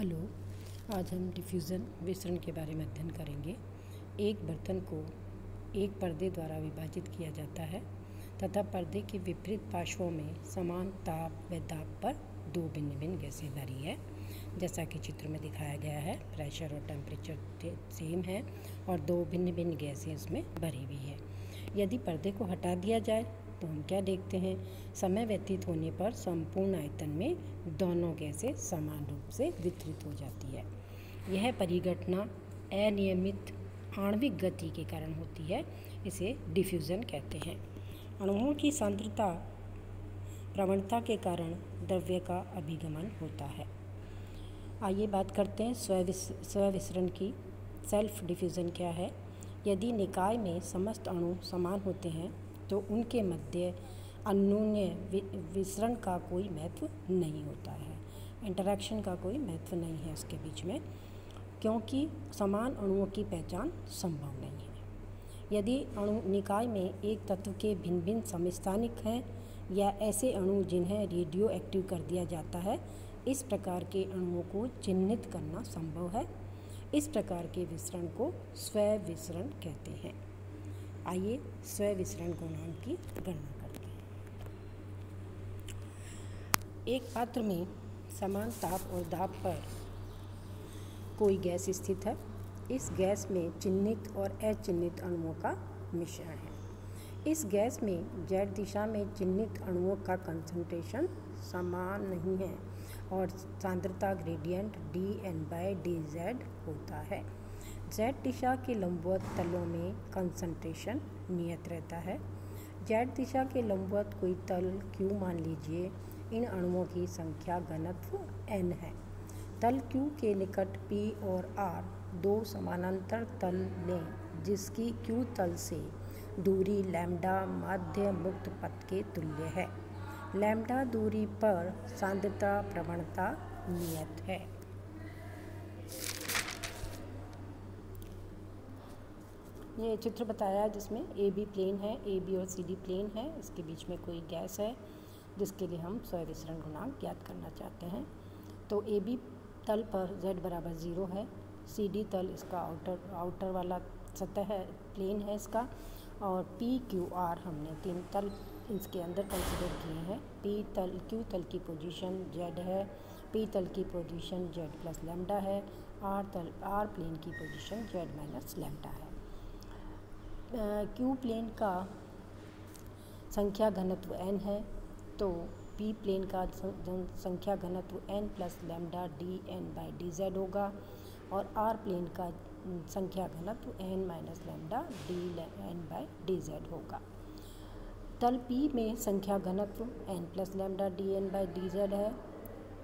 Hello, आज हम diffusion विसरण के बारे में अध्ययन करेंगे। एक बर्तन को एक पर्दे द्वारा विभाजित किया जाता है तथा पर्दे के विपरीत पार्श्वों में समान ताप व दाब पर दो भिन्न भिन्न गैसें भरी है। जैसा कि चित्र में दिखाया गया है, प्रेशर और टेम्परेचर सेम है और दो भिन्न भिन्न गैसें इसमें भरी हुई है। यदि पर्दे को हटा दिया जाए तो हम क्या देखते हैं, समय व्यतीत होने पर संपूर्ण आयतन में दोनों गैसें समान रूप से वितरित हो जाती है। यह परिघटना अनियमित आणविक गति के कारण होती है, इसे डिफ्यूज़न कहते हैं। अणुओं की सांद्रता प्रवणता के कारण द्रव्य का अभिगमन होता है। आइए बात करते हैं स्व-विसरण की। सेल्फ डिफ्यूज़न क्या है? यदि निकाय में समस्त अणु समान होते हैं तो उनके मध्य अन्योन्य विसरण का कोई महत्व नहीं होता है। इंटरैक्शन का कोई महत्व नहीं है इसके बीच में, क्योंकि समान अणुओं की पहचान संभव नहीं है। यदि अणु निकाय में एक तत्व के भिन्न भिन्न समस्थानिक हैं या ऐसे अणु जिन्हें रेडियो एक्टिव कर दिया जाता है, इस प्रकार के अणुओं को चिह्नित करना संभव है। इस प्रकार के विसरण को स्व-विसरण कहते हैं। आइए स्व-विसरण गुणांक की गणना करते हैं। एक पात्र में समान ताप और दाब पर कोई गैस स्थित है। इस गैस में चिह्नित और अचिह्नित अणुओं का मिश्रण है। इस गैस में z दिशा में चिह्नित अणुओं का कंसंट्रेशन समान नहीं है और सांद्रता ग्रेडियंट dN/dz होता है। z दिशा के लंबवत तलों में कंसंट्रेशन नियत रहता है। z दिशा के लंबवत कोई तल Q मान लीजिए। इन अणुओं की संख्या घनत्व n है। तल Q के निकट P और R दो समानांतर तल लें, जिसकी Q तल से दूरी लैम्डा माध्य मुक्त पथ के तुल्य है। लैम्डा दूरी पर सांद्रता प्रवणता नियत है। ये चित्र बताया है जिसमें AB प्लेन है, AB और CD प्लेन है। इसके बीच में कोई गैस है जिसके लिए हम स्व-विसरण गुणांक ज्ञात करना चाहते हैं। तो AB तल पर z बराबर 0 है। CD तल इसका आउटर वाला सतह है, प्लेन है इसका, और PQR हमने तीन तल इसके अंदर कंसिडर किए हैं। Q तल की पोजीशन z है, P तल की पोजीशन z प्लस लैम्डा है, R प्लेन की पोजीशन z माइनस लैम्डा है। Q प्लेन का संख्या घनत्व n है, तो P प्लेन का संख्या घनत्व n प्लस लैम्डा dN/dz होगा और R प्लेन का संख्या घनत्व n माइनस लैम्डा dN/dz होगा। तल P में संख्या घनत्व n प्लस लैम्डा dN/dz है।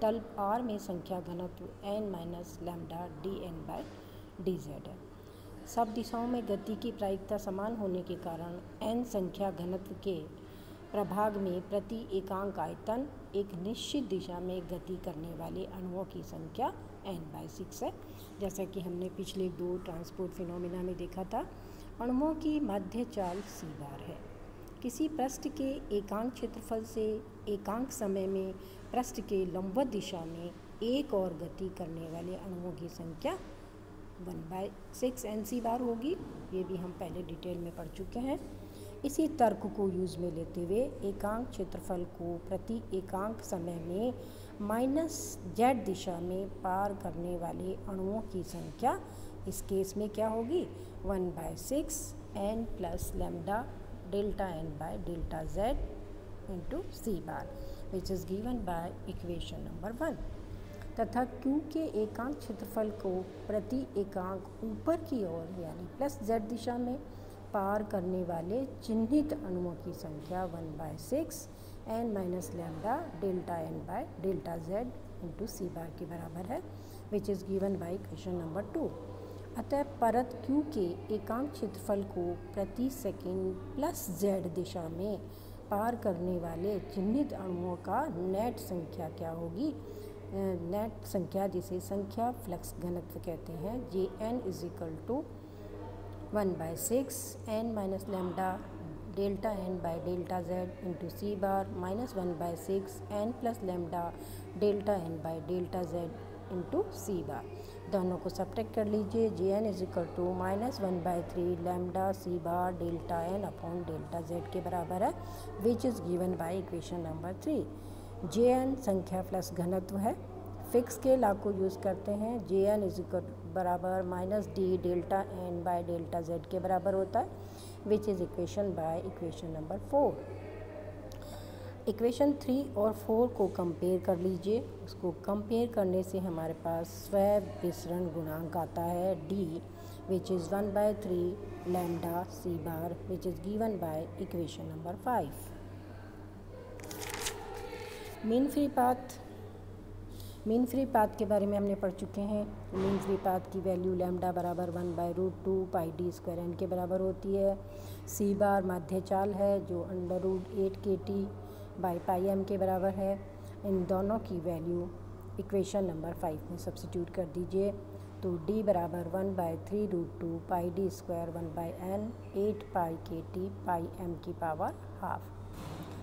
तल R में संख्या घनत्व n माइनस लैम्डा dN/dz है। सब दिशाओं में गति की प्रायिकता समान होने के कारण n संख्या घनत्व के प्रभाग में प्रति एकांक आयतन एक निश्चित दिशा में गति करने वाले अणुओं की संख्या n/6 है। जैसा कि हमने पिछले दो ट्रांसपोर्ट फिनोमिना में देखा था। अणुओं की माध्य चाल c बार है। किसी पृष्ठ के एकांक क्षेत्रफल से एकांक समय में पृष्ठ के लंबवत दिशा में एक और गति करने वाले अणुओं की संख्या 1/6 nc बार होगी। ये भी हम पहले डिटेल में पढ़ चुके हैं। इसी तर्क को यूज़ में लेते हुए एकांक क्षेत्रफल को प्रति एकांक समय में -z दिशा में पार करने वाले अणुओं की संख्या इस केस में क्या होगी, 1/6 n प्लस लैम्डा डेल्टा n/डेल्टा z into c bar, which is given by equation number 1। तथा Q के एकांक क्षेत्रफल को प्रति एकांक ऊपर की ओर यानी +z दिशा में पार करने वाले चिह्नित अणुओं की संख्या 1/6 n माइनस लैम्डा डेल्टा n/डेल्टा z इंटू c बार के बराबर है, which is given by equation number 2। अतः परत Q के एकांक क्षेत्रफल को प्रति सेकंड +z दिशा में पार करने वाले चिह्नित अणुओं का नेट संख्या क्या होगी, नेट संख्या जिसे संख्या फ्लक्स घनत्व कहते हैं, Jn = 1/6 n minus lambda delta n/डेल्टा z into c bar -1/6 n plus lambda delta n/डेल्टा z इंटू सी बार। दोनों को सब्ट्रैक्ट कर लीजिए। J N is equal to -1/3 lambda C bar delta N upon delta Z के बराबर है, which is given by equation number 3। J N संख्या plus घनत्व है। फिक्स के लॉ को यूज़ करते हैं। जे एन इज इक्वल बराबर -d delta n by delta Z के बराबर होता है, which is equation by equation number 4। Equation 3 और 4 को कंपेयर कर लीजिए। उसको कंपेयर करने से हमारे पास स्वयं विसरण गुणांक आता है d, which is 1/3 lambda C bar, which is given by equation number 5। Mean free path के बारे में हमने पढ़ चुके हैं। मीन फ्री पाथ की वैल्यू लैम्डा बराबर 1/√2 पाई डी स्क्वायर एन के बराबर होती है। सी बार माध्य चाल है जो √8 KT बाई पाई एम के बराबर है। इन दोनों की वैल्यू इक्वेशन नंबर 5 में सब्स्टिट्यूट कर दीजिए, तो d बराबर 1/3√2 पाई डी स्क्वायर 1/n 8 पाई KT पाई m की पावर हाफ।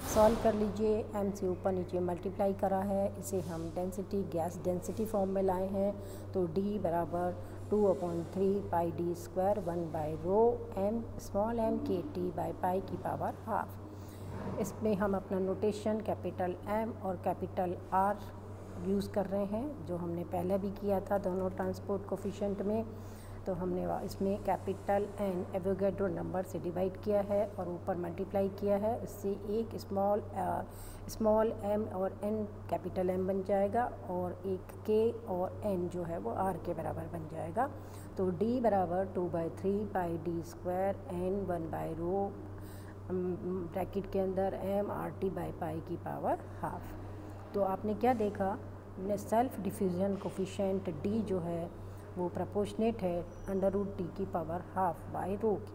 सॉल्व कर लीजिए। m से ऊपर नीचे मल्टीप्लाई करा है, इसे हम डेंसिटी गैस डेंसिटी फॉर्म में लाए हैं, तो d बराबर 2/3 pi D square 1/ρm small m KT by pi की पावर हाफ। इसमें हम अपना नोटेशन कैपिटल M और कैपिटल R यूज़ कर रहे हैं, जो हमने पहले भी किया था दोनों ट्रांसपोर्ट कोफिशिएंट में। तो हमने इसमें कैपिटल N एवोगैड्रो नंबर से डिवाइड किया है और ऊपर मल्टीप्लाई किया है। इससे एक स्मॉल m और n कैपिटल M बन जाएगा और एक k और n जो है वो r के बराबर बन जाएगा। तो d बराबर 2/3 pi D square n 1/ρ bracket के अंदर m RT बाई पाई की पावर हाफ। तो आपने क्या देखा, हमने सेल्फ डिफ्यूजन कोफिशिएंट d जो है वो प्रोपोर्शनेट है √t की पावर हाफ बाई रो की,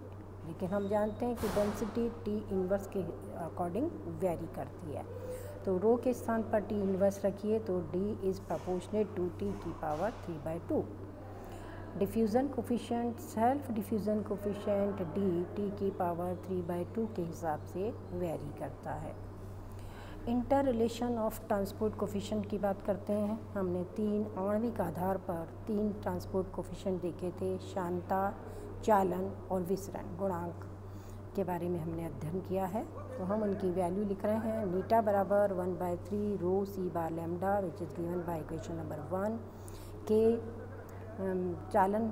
लेकिन हम जानते हैं कि डेंसिटी t इन्वर्स के अकॉर्डिंग वेरी करती है। तो रो के स्थान पर t इन्वर्स रखिए, तो d is proportional to t की power 3/2। Diffusion coefficient self diffusion coefficient d t की पावर 3/2 के हिसाब से वेरी करता है। Inter relation of transport coefficient की बात करते हैं। हमने 3 आणविक आधार पर 3 ट्रांसपोर्ट कोफिशिएंट देखे थे, शांता, चालन और विसरण गुणांक के बारे में हमने अध्ययन किया है। तो हम उनकी वैल्यू लिख रहे हैं। नीटा बराबर 1/3 rho C bar lambda, which is given by equation number 1। के चालन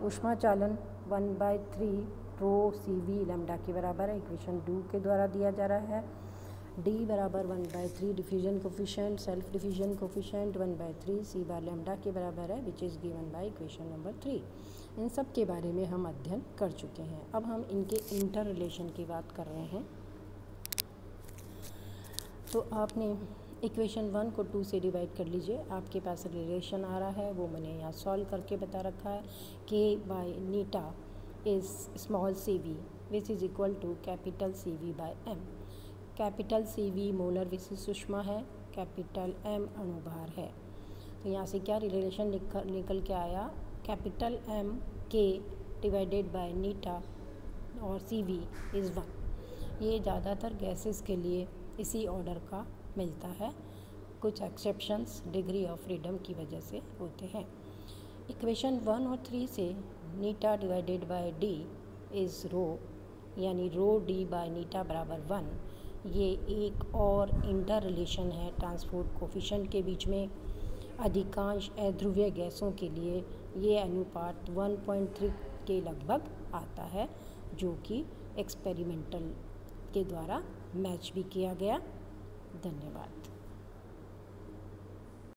ऊष्मा चालन 1/3 रो सी वी लैम्डा के बराबर है, इक्वेशन 2 के द्वारा दिया जा रहा है। d बराबर 1/3 diffusion coefficient self diffusion coefficient 1/3 सी बार लैम्डा के बराबर है, which is given by equation number 3। इन सब के बारे में हम अध्ययन कर चुके हैं। अब हम इनके इंटर रिलेशन की बात कर रहे हैं। तो आपने इक्वेशन 1 को 2 से डिवाइड कर लीजिए। आपके पास रिलेशन आ रहा है, वो मैंने यहाँ सॉल्व करके बता रखा है। k by eta is small c v which is equal to capital c v by m। Capital c v molar विशिष्ट ऊष्मा है, कैपिटल m अणुभार है। तो यहाँ से क्या रिलेशन निकल के आया, capital M k divided by eta और सी वी इज़ 1। ये ज़्यादातर गैसेस के लिए इसी ऑर्डर का मिलता है, कुछ एक्सेप्शंस डिग्री ऑफ फ्रीडम की वजह से होते हैं। इक्वेशन 1 और 3 से नीटा डिवाइडेड बाय d इज़ रो, यानी रो d बाय नीटा बराबर 1। ये एक और इंटर रिलेशन है ट्रांसपोर्ट कोफिशिएंट के बीच में। अधिकांश अध्रुवीय गैसों के लिए ये अनुपात 1.3 के लगभग आता है, जो कि एक्सपेरिमेंटल के द्वारा मैच भी किया गया। धन्यवाद।